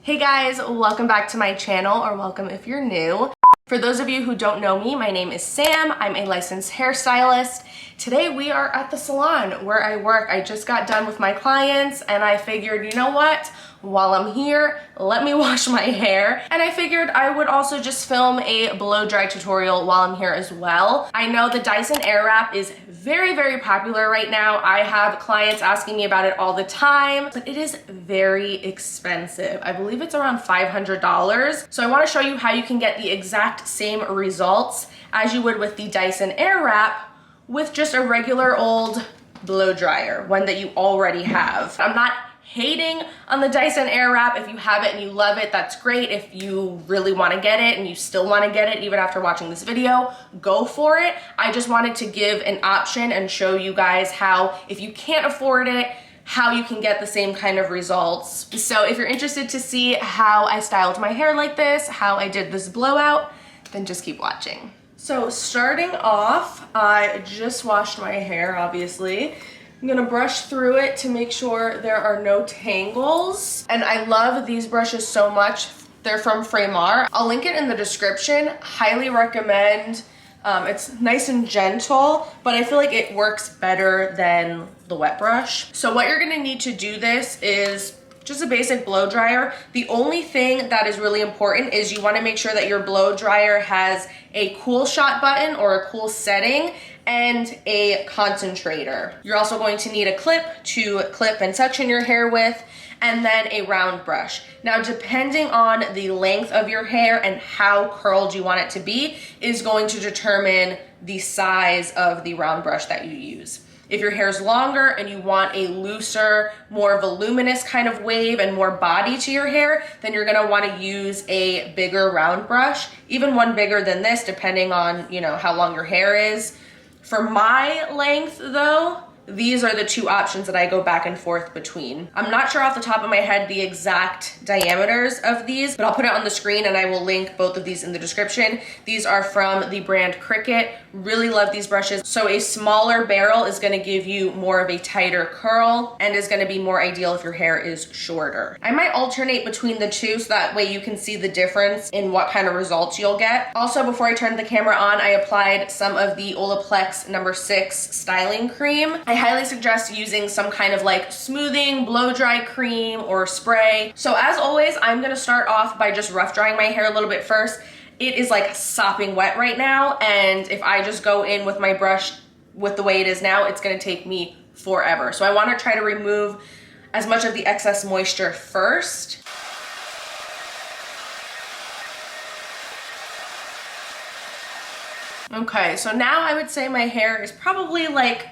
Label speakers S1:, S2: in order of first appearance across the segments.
S1: Hey guys, welcome back to my channel, or welcome if you're new. For those of you who don't know me, my name is Sam. I'm a licensed hairstylist. Today we are at the salon where I work. I just got done with my clients and I figured, you know what? While I'm here, let me wash my hair. And I figured I would also just film a blow dry tutorial while I'm here as well. I know the Dyson Airwrap is very, very popular right now. I have clients asking me about it all the time, but it is very expensive. I believe it's around $500. So I wanna show you how you can get the exact same results as you would with the Dyson Airwrap with just a regular old blow dryer, one that you already have. I'm not hating on the Dyson Airwrap. If you have it and you love it, that's great. If you really want to get it and you still want to get it even after watching this video, go for it. I just wanted to give an option and show you guys how, if you can't afford it, how you can get the same kind of results. So if you're interested to see how I styled my hair like this, how I did this blowout, then just keep watching. So starting off, I just washed my hair, obviously. I'm gonna brush through it to make sure there are no tangles. And I love these brushes so much. They're from Fremar. I'll link it in the description. Highly recommend. It's nice and gentle, but I feel like it works better than the wet brush. So what you're gonna need to do this is just a basic blow dryer. The only thing that is really important is you wanna make sure that your blow dryer has a cool shot button or a cool setting and a concentrator. You're also going to need a clip to clip and section your hair with, and then a round brush. Now, depending on the length of your hair and how curled you want it to be is going to determine the size of the round brush that you use. If your hair is longer and you want a looser, more voluminous kind of wave and more body to your hair, then you're gonna wanna use a bigger round brush, even one bigger than this, depending on, how long your hair is. For my length though, these are the two options that I go back and forth between. I'm not sure off the top of my head the exact diameters of these, but I'll put it on the screen and I will link both of these in the description. These are from the brand Cricut. Really love these brushes. So a smaller barrel is gonna give you more of a tighter curl and is gonna be more ideal if your hair is shorter. I might alternate between the two so that way you can see the difference in what kind of results you'll get. Also, before I turned the camera on, I applied some of the Olaplex No. 6 styling cream. I highly suggest using some kind of like smoothing, blow dry cream or spray. So as always, I'm gonna start off by just rough drying my hair a little bit first. It is like sopping wet right now, and if I just go in with my brush with the way it is now, it's gonna take me forever. So I wanna try to remove as much of the excess moisture first. Okay, so now I would say my hair is probably like,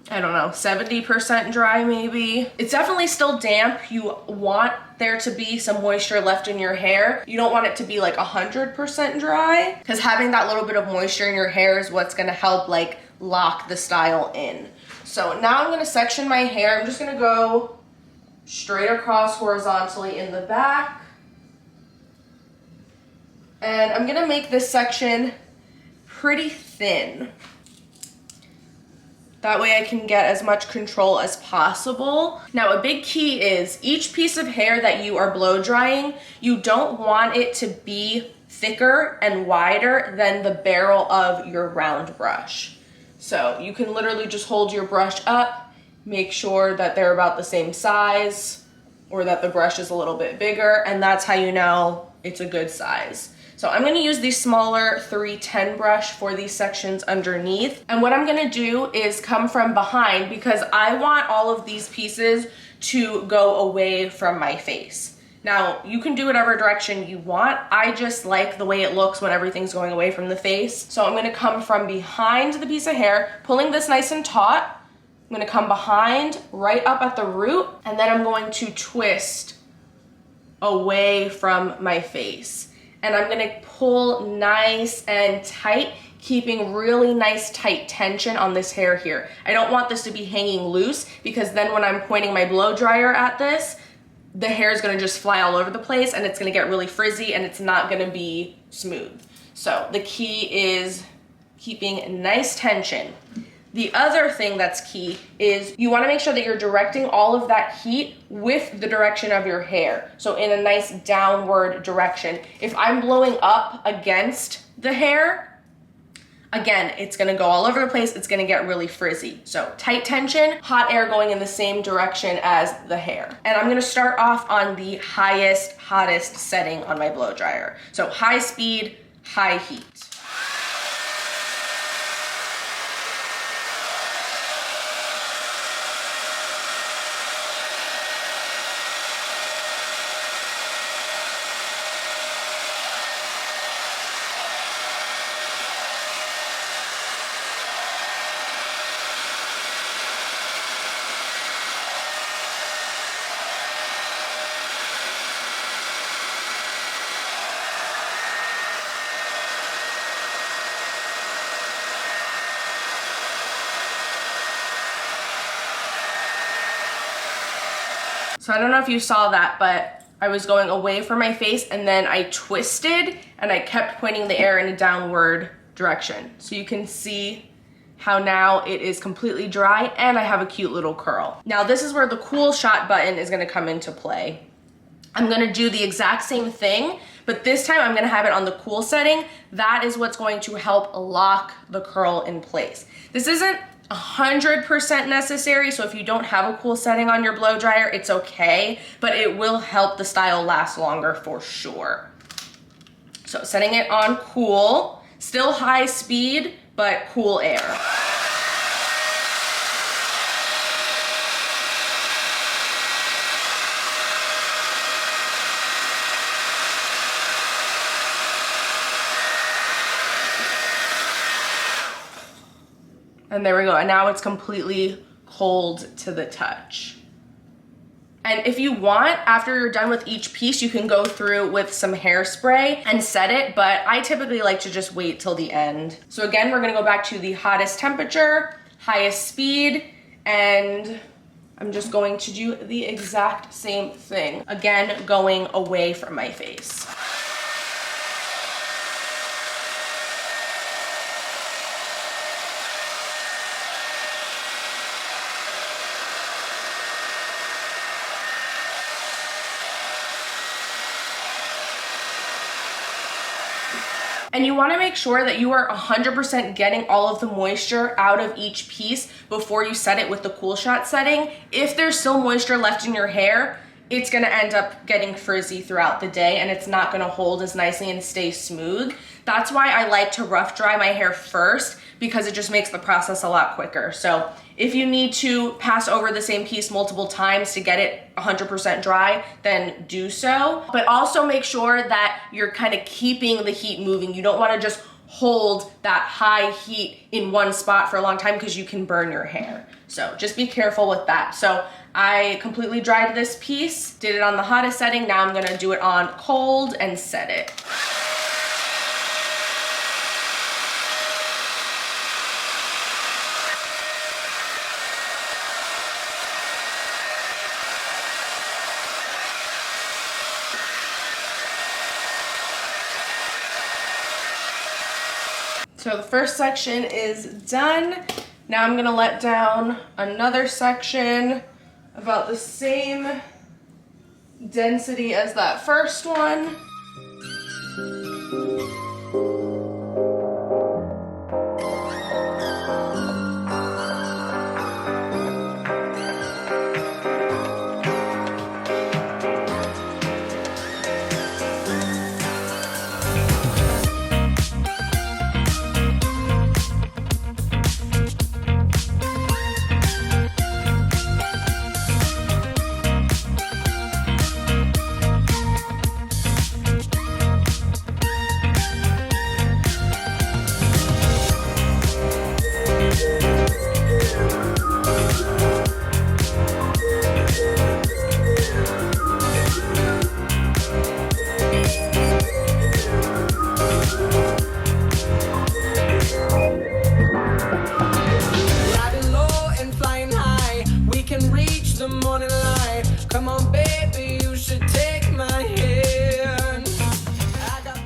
S1: I don't know, 70% dry maybe. It's definitely still damp. You want there to be some moisture left in your hair. You don't want it to be like 100% dry, because having that little bit of moisture in your hair is what's gonna help like lock the style in. So now I'm gonna section my hair. I'm just gonna go straight across horizontally in the back. And I'm gonna make this section pretty thin. That way I can get as much control as possible. Now, a big key is each piece of hair that you are blow drying, you don't want it to be thicker and wider than the barrel of your round brush. So you can literally just hold your brush up, make sure that they're about the same size or that the brush is a little bit bigger, and that's how you know it's a good size. So I'm gonna use the smaller 310 brush for these sections underneath. And what I'm gonna do is come from behind, because I want all of these pieces to go away from my face. Now, you can do whatever direction you want. I just like the way it looks when everything's going away from the face. So I'm gonna come from behind the piece of hair, pulling this nice and taut. I'm gonna come behind, right up at the root, and then I'm going to twist away from my face. And I'm gonna pull nice and tight, keeping really nice tight tension on this hair here. I don't want this to be hanging loose, because then when I'm pointing my blow dryer at this, the hair is gonna just fly all over the place and it's gonna get really frizzy and it's not gonna be smooth. So the key is keeping nice tension. The other thing that's key is you want to make sure that you're directing all of that heat with the direction of your hair. So in a nice downward direction. If I'm blowing up against the hair, again, it's gonna go all over the place. It's gonna get really frizzy. So tight tension, hot air going in the same direction as the hair. And I'm gonna start off on the highest, hottest setting on my blow dryer. So high speed, high heat. So I don't know if you saw that, but I was going away from my face and then I twisted and I kept pointing the air in a downward direction. So you can see how now it is completely dry and I have a cute little curl. Now this is where the cool shot button is gonna come into play. I'm gonna do the exact same thing, but this time I'm gonna have it on the cool setting. That is what's going to help lock the curl in place. This isn't 100% necessary, so if you don't have a cool setting on your blow dryer, it's okay, but it will help the style last longer for sure. So setting it on cool, still high speed, but cool air. And there we go, and now it's completely cold to the touch. And if you want, after you're done with each piece, you can go through with some hairspray and set it, but I typically like to just wait till the end. So again, we're gonna go back to the hottest temperature, highest speed, and I'm just going to do the exact same thing. Again, going away from my face. And you wanna make sure that you are 100% getting all of the moisture out of each piece before you set it with the cool shot setting. If there's still moisture left in your hair, it's gonna end up getting frizzy throughout the day and it's not gonna hold as nicely and stay smooth. That's why I like to rough dry my hair first, because it just makes the process a lot quicker. So if you need to pass over the same piece multiple times to get it 100% dry, then do so. But also make sure that you're kind of keeping the heat moving. You don't want to just hold that high heat in one spot for a long time because you can burn your hair. So just be careful with that. So I completely dried this piece, did it on the hottest setting. Now I'm gonna do it on cold and set it. So the first section is done. Now I'm gonna let down another section about the same density as that first one.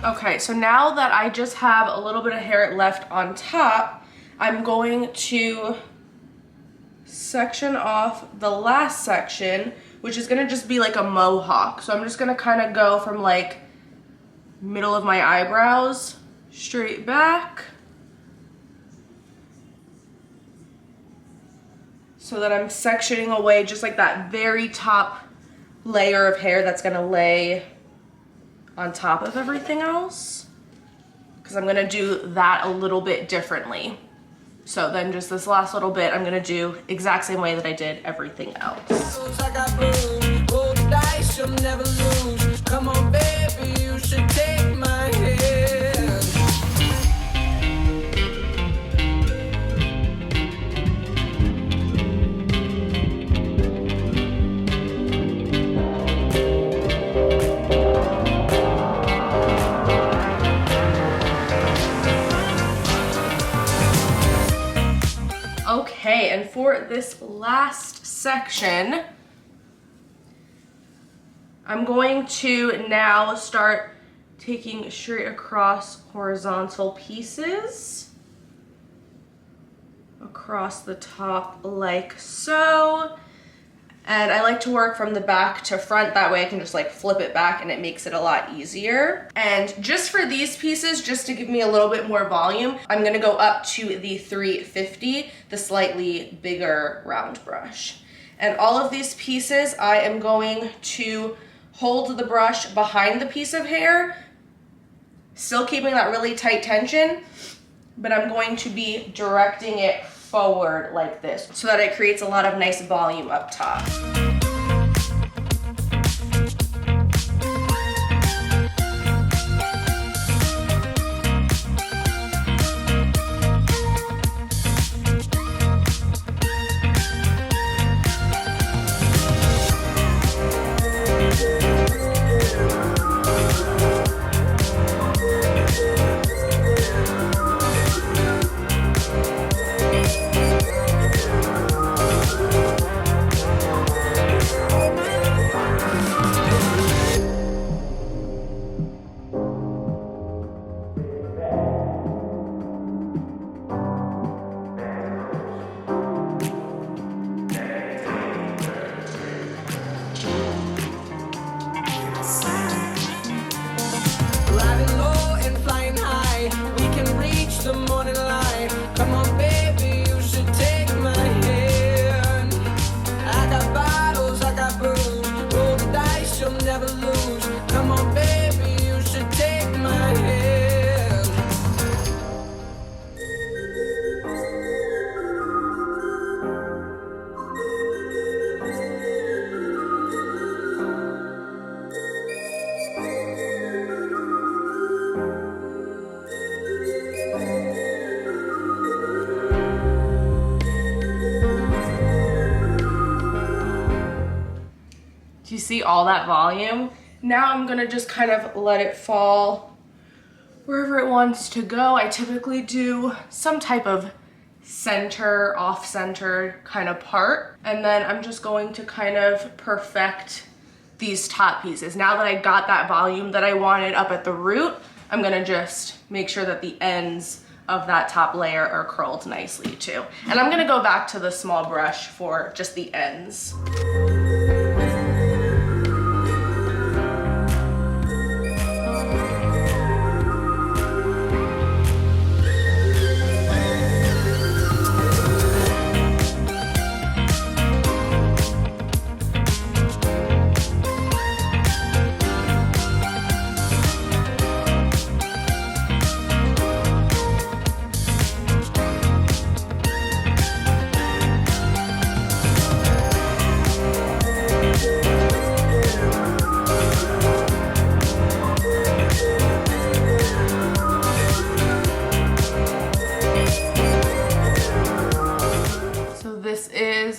S1: Okay, so now that I just have a little bit of hair left on top, I'm going to section off the last section, which is gonna just be like a mohawk. So I'm just gonna kind of go from like middle of my eyebrows straight back, so that I'm sectioning away just like that very top layer of hair that's gonna lay on top of everything else, because I'm gonna do that a little bit differently. So then just this last little bit, I'm gonna do exact same way that I did everything else. Come on, baby, you should take my hand. Okay, and for this last section, I'm going to now start taking straight across horizontal pieces across the top like so. And I like to work from the back to front, that way I can just like flip it back and it makes it a lot easier. And just for these pieces, just to give me a little bit more volume, I'm gonna go up to the 350, the slightly bigger round brush. And all of these pieces, I am going to hold the brush behind the piece of hair, still keeping that really tight tension, but I'm going to be directing it forward like this so that it creates a lot of nice volume up top. Do you see all that volume? Now I'm gonna just kind of let it fall wherever it wants to go. I typically do some type of center, off-center kind of part. And then I'm just going to kind of perfect these top pieces. Now that I got that volume that I wanted up at the root, I'm gonna just make sure that the ends of that top layer are curled nicely too. And I'm gonna go back to the small brush for just the ends.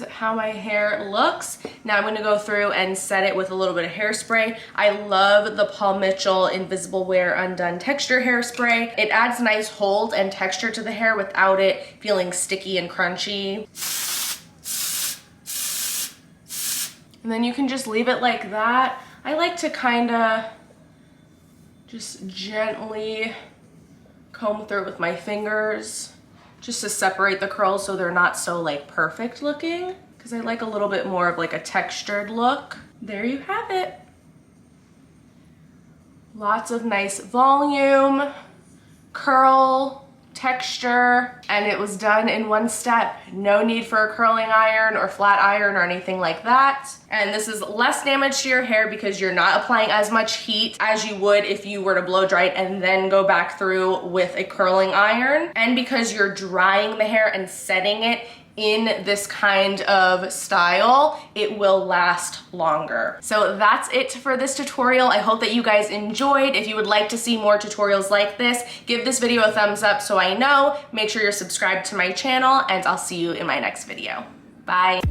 S1: How my hair looks. Now I'm going to go through and set it with a little bit of hairspray. I love the Paul Mitchell Invisible Wear Undone Texture Hairspray. It adds nice hold and texture to the hair without it feeling sticky and crunchy. And then you can just leave it like that. I like to kind of just gently comb through with my fingers just to separate the curls so they're not so like perfect looking, because I like a little bit more of like a textured look. There you have it. Lots of nice volume, curl, texture, and it was done in one step. No need for a curling iron or flat iron or anything like that. And this is less damage to your hair because you're not applying as much heat as you would if you were to blow dry it and then go back through with a curling iron. And because you're drying the hair and setting it in this kind of style, it will last longer. So that's it for this tutorial. I hope that you guys enjoyed. If you would like to see more tutorials like this, give this video a thumbs up so I know. Make sure you're subscribed to my channel, and I'll see you in my next video. Bye.